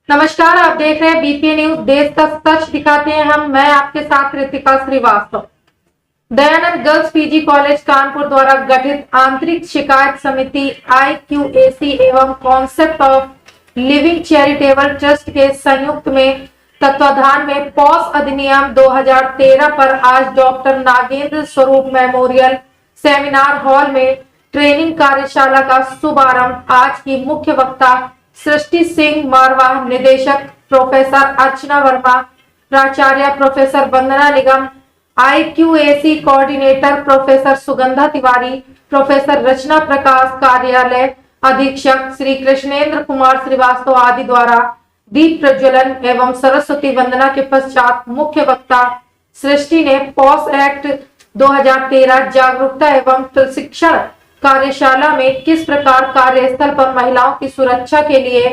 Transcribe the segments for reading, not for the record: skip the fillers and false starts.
नमस्कार, आप देख रहे हैं बीपीए न्यूज। देश तक सच दिखाते हैं हम। मैं आपके साथ Ritika Srivastava. Dayanand girls PG college Kanpur द्वारा गठित आंतरिक शिकायत समिति IQAC एवं concept of living charitable trust के संयुक्त में तत्वाधान में पॉस अधिनियम 2013 पर आज डॉक्टर नागेंद्र स्वरूप मेमोरियल सेमिनार हॉल में ट्रेनिंग कार्यशाला का शुभारंभ आज की मुख्य वक्ता सृष्टि सिंह मारवा, निदेशक प्रोफेसर अर्चना वर्मा, प्राचार्य professor Vandana Nigam, IQAC coordinator professor Sugandha Tiwari, professor Rachna Prakash, कार्यालय अधीक्षक श्री कृष्णेंद्र कुमार श्रीवास्तव आदि द्वारा दीप प्रज्वलन एवं सरस्वती वंदना के पश्चात मुख्य वक्ता सृष्टि ने पॉस एक्ट 2013 जागरूकता एवं प्रशिक्षण कार्यशाला में किस प्रकार कार्यस्थल पर महिलाओं की सुरक्षा के लिए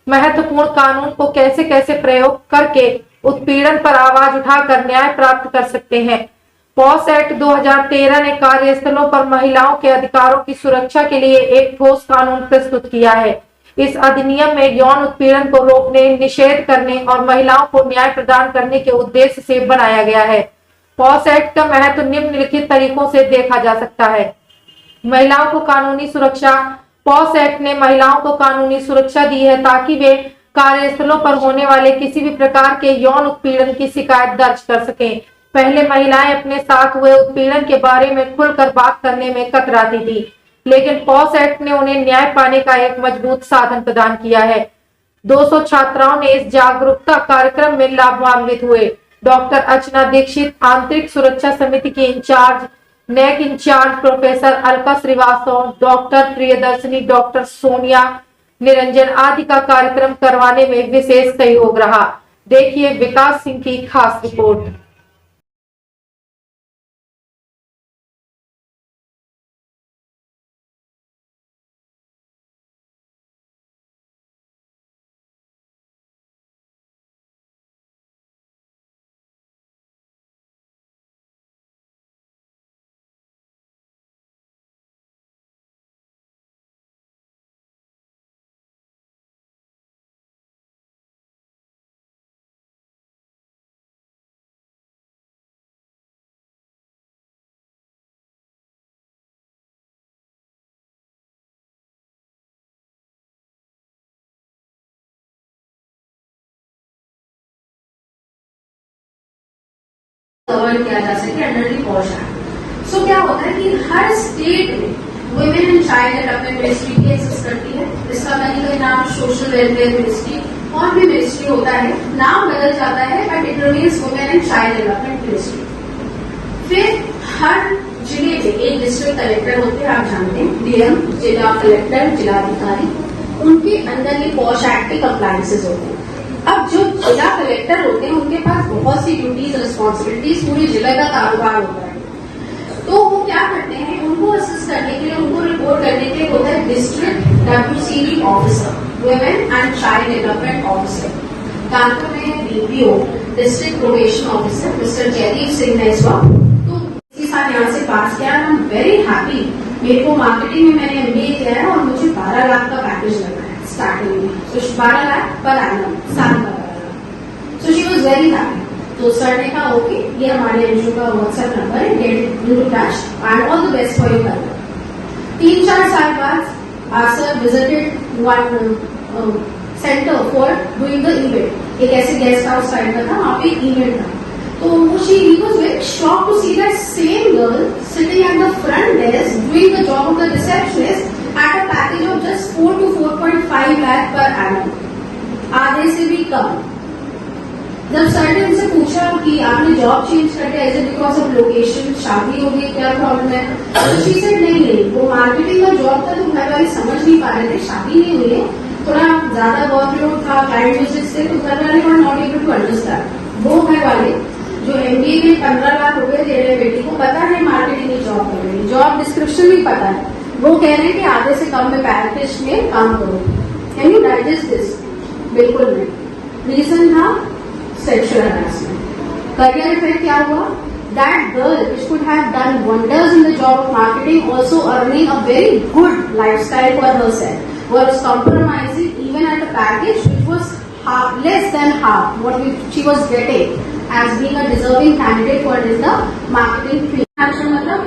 महत्वपूर्ण कानून को कैसे कैसे प्रयोग करके उत्पीड़न पर आवाज उठाकर न्याय प्राप्त कर सकते हैं। पॉस एक्ट 2013 ने कार्यस्थलों पर महिलाओं के अधिकारों की सुरक्षा के लिए एक ठोस कानून प्रस्तुत किया है। इस अधिनियम में यौन उत्पीड़न को रोकने, निषेध करने और महिलाओं को न्याय प्रदान करने के उद्देश्य से बनाया गया है। पॉस एक्ट का महत्व निम्नलिखित तरीकों से देखा जा सकता है। महिलाओं को कानूनी सुरक्षा। पॉस एक्ट ने महिलाओं को कानूनी सुरक्षा दी है ताकि वे कार्यस्थलों पर होने वाले किसी भी प्रकार के यौन उत्पीड़न की शिकायत दर्ज कर सकें। पहले महिलाएं अपने साथ हुए उत्पीड़न के बारे में खुलकर बात करने में कतराती थी, लेकिन पॉस एक्ट ने उन्हें न्याय पाने का एक मजबूत साधन प्रदान किया है। 200 छात्राओं ने इस जागरूकता कार्यक्रम में लाभान्वित हुए। डॉक्टर अर्चना दीक्षित, आंतरिक सुरक्षा समिति की incharge, NAAC incharge professor Alka Srivastava, doctor Priyadarshini, doctor Sonia Niranjan आदि का कार्यक्रम करवाने में विशेष सहयोग रहा। देखिए विकास सिंह की खास रिपोर्ट। कवर किया जा सके अंडर दी पॉश एक्ट। सो क्या होता है कि हर स्टेट में women and child development ministry की एग्जिस्ट करती है। इसका कहीं नाम सोशल वेलफेयर मिनिस्ट्री और भी मिनिस्ट्री होता है, नाम बदल जाता है but it remains women and child development ministry. फिर हर जिले में एक डिस्ट्रिक्ट कलेक्टर होते हैं, आप जानते हैं, डीएम, जिला कलेक्टर, जिलाधिकारी, उनके अंदर ये पॉश एक्ट के कंप्लायंसेस होते हैं। अब जो जिला कलेक्टर होते हैं उनके पास बहुत सी ड्यूटीज, रिस्पॉन्सिबिलिटीज पूरे जिले का कारोबार होता है। तो वो क्या करते हैं, उनको असिस्ट करने के लिए, उनको रिपोर्ट करने के लिए होता है district WCD officer, women and child development officer. Kanpur में DPO, district probation officer mister Jaideep Singh नेसवा। तो इसी साल यहाँ से पास किया। I am very happy. मेरे को मार्केटिंग में मैंने MBA किया है और मुझे 12 लाख का पैकेज लगा है स्टार्टिंग में। तो 12 लाख पर एनम, साल का 12 lakh. So she was very happy. तो सर ने कहा ओके, ये हमारे एनजीओ का व्हाट्सएप नंबर है, get into touch and all the best for your career. 3-4 साल बाद our sir visited one centre for doing the event. एक ऐसे गेस्ट हाउस टाइप का था, वहां पे इवेंट था। तो he was very shocked to see that same girl sitting at the front desk doing the job of the receptionist at a package of just 4 to 4.5 lakh per annum, आधे से भी कम। जब सर ने उनसे पूछा कि आपने जॉब चेंज कर दिया, is it because of location, शादी हो गई, क्या प्रॉब्लम है? तो शी सेड नहीं, वो मार्केटिंग का जॉब था तो घर वाले समझ नहीं पा रहे थे, शादी नहीं हुई है, थोड़ा ज्यादा वर्कलोड था, क्लाइंट विजिट्स थे, तो घर वाले were not able to understand. वो घर वाले जो MBA में 15 लाख रुपए दे रहे बेटी को, पता है मार्केटिंग की जॉब कर रही है, जॉब डिस्क्रिप्शन भी पता है, वो कह रहे हैं कि आधे से कम में पैकेज में काम करो। Can you digest this? बिल्कुल नहीं। रीजन था सेक्सुअल हरासमेंट। करियर इफेक्ट क्या हुआ? That girl, which could have done wonders in the job of marketing, also earning a very good lifestyle for herself, was compromising even at a package which was less than half what she was getting as being a deserving candidate for in the marketing field. मतलब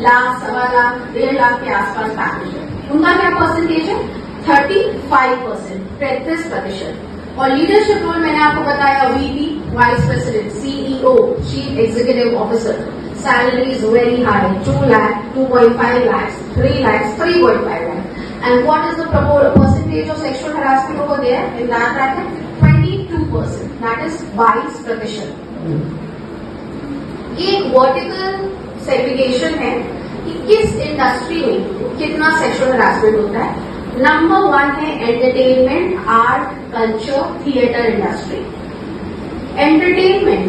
लाख, सवा लाख, 1.5 लाख के आसपास package है। उनका क्या percentage है? 35%, 33%। और leadership role मैंने आपको बताया, VP, vice president, CEO, chief executive officer, salary is very high, 2 lakh, 2.5 lakhs, 3 lakhs, 3.5 lakhs. And what is the percentage of sexual harassment over there in that bracket? 22%. That is 22%. एक vertical segregation है कि किस industry में कितना sexual harassment होता है। Number 1 है entertainment, art, culture, theatre industry. Entertainment,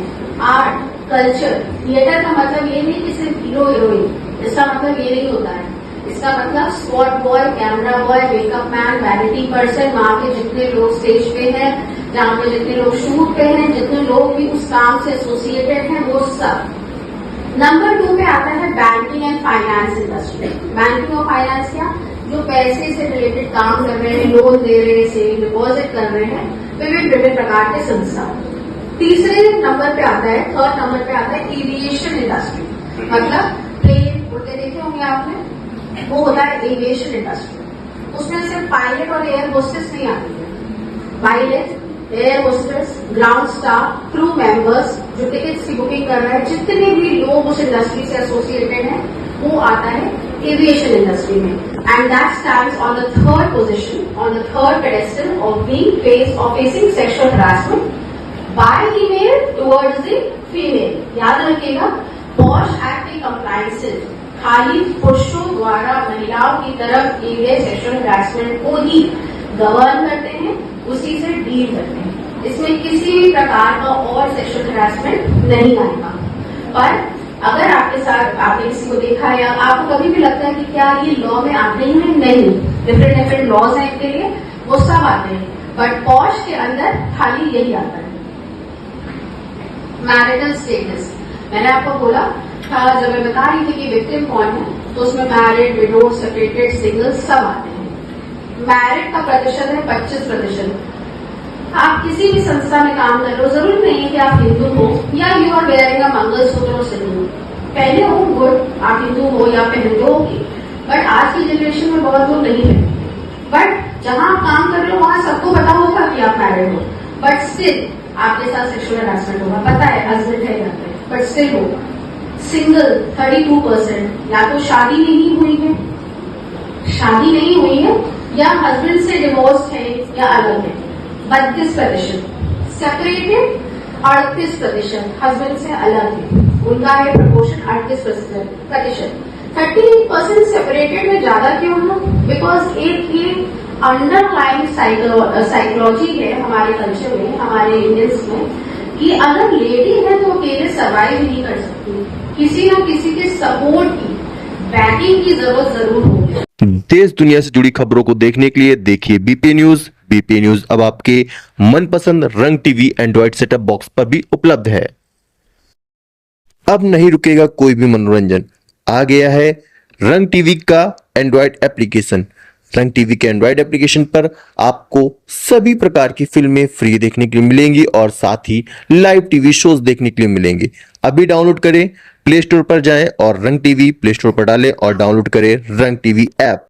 art, culture, theatre का मतलब ये नहीं कि सिर्फ हीरो हीरोइन, इसका मतलब ये नहीं होता है। इसका मतलब spot boy, camera boy, makeup man, vanity person, वहां के जितने लोग स्टेज पे हैं, जहां पे जितने लोग शूट पे हैं, जितने लोग भी उस काम से एसोसिएटेड हैं, वो सब। नंबर 2 पे आता है banking and finance industry. Banking और फाइनेंस क्या? जो पैसे से रिलेटेड काम कर रहे हैं, लोन दे रहे हैं, सेविंग डिपॉजिट कर रहे हैं, विभिन्न प्रकार के संस्थान। तीसरे नंबर पे आता है, थर्ड नंबर पे आता है एविएशन इंडस्ट्री। मतलब प्लेन उड़ते देखे होंगे आपने, वो होता है एविएशन इंडस्ट्री। उसमें सिर्फ पायलट और एयर होस्टेस नहीं आती है। Pilot, air hostess, ground staff, crew members, जो टिकट्स की बुकिंग कर रहे हैं, जितने भी लोग उस इंडस्ट्री से एसोसिएटेड हैं, वो आता है एविएशन इंडस्ट्री में। And that stands on the third position, on the third pedestal of being facing sexual harassment by female towards the female. याद रखिएगा, पॉश एक्ट के कंप्लायंसेस खाली पुरुषों द्वारा महिलाओं की तरफ किए गए सेक्सुअल हरासमेंट को ही गवर्न करते हैं, उसी से डील करते हैं। इसमें किसी भी प्रकार का और सेक्सुअल हरासमेंट नहीं आएगा। पर अगर आपके साथ आपने किसी को देखा या आपको कभी भी लगता है कि क्या ये लॉ में आते ही है, नहीं, डिफरेंट लॉज हैं इसके लिए, वो सब आते हैं, बट पॉश के अंदर खाली यही आता है। मैरिटल स्टेटस, मैंने आपको बोला था जब मैं बता रही थी कि विक्टिम कौन है, तो उसमें मैरिड, विडोड, सेपरेटेड, सिंगल सब आते हैं। मैरिड का प्रतिशत है 25%। आप किसी भी संस्था में काम कर रहे हो, जरूरी नहीं है कि आप हिंदू हो या you are wearing a mangalsutra और सिंदूर। पहले हो गुड, आप हिंदू हो या फिर हिंदू होगी, बट आज की जनरेशन में बहुत लोग नहीं है। बट जहां आप काम कर रहे हो वहां सबको पता होगा कि आप मैरिड हो, बट स्टिल आपके साथ सेक्सुअल हरासमेंट होगा, पता है हस्बैंड है यहाँ पे, बट स्टिल होगा। सिंगल 32%, या तो शादी नहीं हुई है, शादी नहीं हुई है, या हस्बैंड से डिवोर्स है या अलग है, 32%। सेपरेटेड 38%, हस्बैंड से अलग है, उनका है प्रपोर्शन 38%। 30% सेपरेटेड में ज्यादा क्यों है? बिकॉज एक ये अंडरलाइन साइकोलॉजी है हमारे कल्चर में, हमारे इंडियंस में, कि अगर लेडी है तो अकेले सर्वाइव नहीं कर सकती, किसी न किसी के सपोर्ट की, बैकिंग की जरूरत जरूर होगी। देश दुनिया से जुड़ी खबरों को देखने के लिए देखिए बीपीए न्यूज। बीपीए न्यूज अब आपके मनपसंद रंग टीवी एंड्रॉइड सेटअप बॉक्स पर भी उपलब्ध है। अब नहीं रुकेगा कोई भी मनोरंजन, आ गया है रंग टीवी का एंड्रॉइड एप्लीकेशन। रंग टीवी के एंड्रॉइड एप्लीकेशन पर आपको सभी प्रकार की फिल्में फ्री देखने के लिए मिलेंगी और साथ ही लाइव टीवी शोज देखने के लिए मिलेंगे। अभी डाउनलोड करें, प्ले स्टोर पर जाएं और रंग टीवी प्ले स्टोर पर डालें और डाउनलोड करें रंग टीवी ऐप।